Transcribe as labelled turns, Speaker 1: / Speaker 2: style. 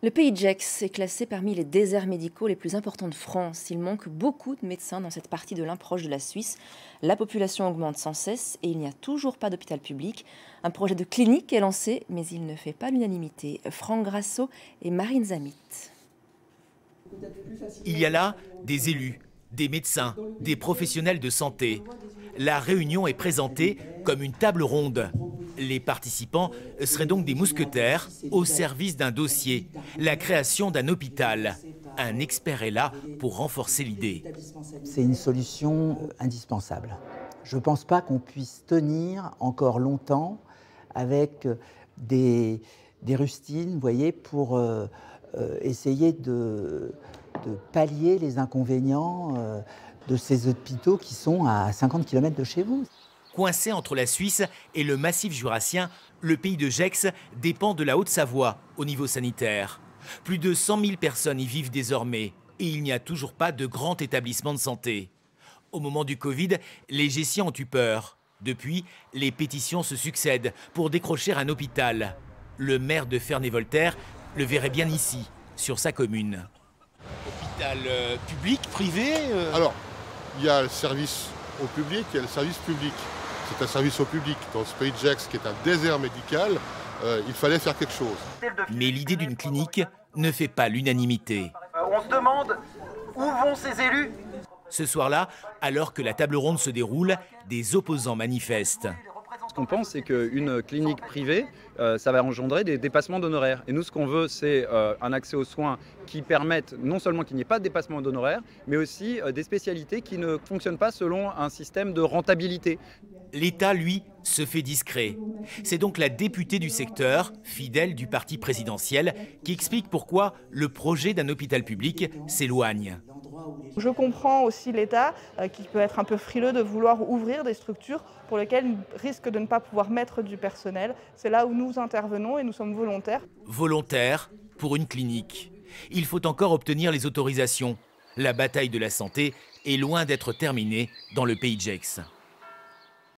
Speaker 1: Le Pays Gex est classé parmi les déserts médicaux les plus importants de France. Il manque beaucoup de médecins dans cette partie de l'Ain proche de la Suisse. La population augmente sans cesse et il n'y a toujours pas d'hôpital public. Un projet de clinique est lancé, mais il ne fait pas l'unanimité. Franck Grasso et Marine Zamit.
Speaker 2: Il y a là des élus, des médecins, des professionnels de santé. La réunion est présentée comme une table ronde. Les participants seraient donc des mousquetaires au service d'un dossier, la création d'un hôpital. Un expert est là pour renforcer l'idée.
Speaker 3: C'est une solution indispensable. Je ne pense pas qu'on puisse tenir encore longtemps avec des rustines, vous voyez, pour essayer de pallier les inconvénients de ces hôpitaux qui sont à 50 km de chez vous.
Speaker 2: Coincé entre la Suisse et le massif jurassien, le pays de Gex dépend de la Haute-Savoie au niveau sanitaire. Plus de 100 000 personnes y vivent désormais et il n'y a toujours pas de grand établissement de santé. Au moment du Covid, les Gessiens ont eu peur. Depuis, les pétitions se succèdent pour décrocher un hôpital. Le maire de Ferney-Voltaire le verrait bien ici, sur sa commune. Hôpital public, privé
Speaker 4: Alors, il y a le service au public, il y a le service public. C'est un service au public. Dans ce Pays de Gex, qui est un désert médical, il fallait faire quelque chose.
Speaker 2: Mais l'idée d'une clinique ne fait pas l'unanimité.
Speaker 5: On se demande où vont ces élus.
Speaker 2: Ce soir-là, alors que la table ronde se déroule, des opposants manifestent.
Speaker 6: Ce qu'on pense, c'est qu'une clinique privée, ça va engendrer des dépassements d'honoraires. Et nous, ce qu'on veut, c'est un accès aux soins qui permette non seulement qu'il n'y ait pas de dépassement d'honoraires, mais aussi des spécialités qui ne fonctionnent pas selon un système de rentabilité.
Speaker 2: L'État, lui, se fait discret. C'est donc la députée du secteur, fidèle du parti présidentiel, qui explique pourquoi le projet d'un hôpital public s'éloigne.
Speaker 7: Je comprends aussi l'État qui peut être un peu frileux de vouloir ouvrir des structures pour lesquelles il risque de ne pas pouvoir mettre du personnel. C'est là où nous intervenons et nous sommes volontaires.
Speaker 2: Volontaires pour une clinique. Il faut encore obtenir les autorisations. La bataille de la santé est loin d'être terminée dans le Pays de Gex.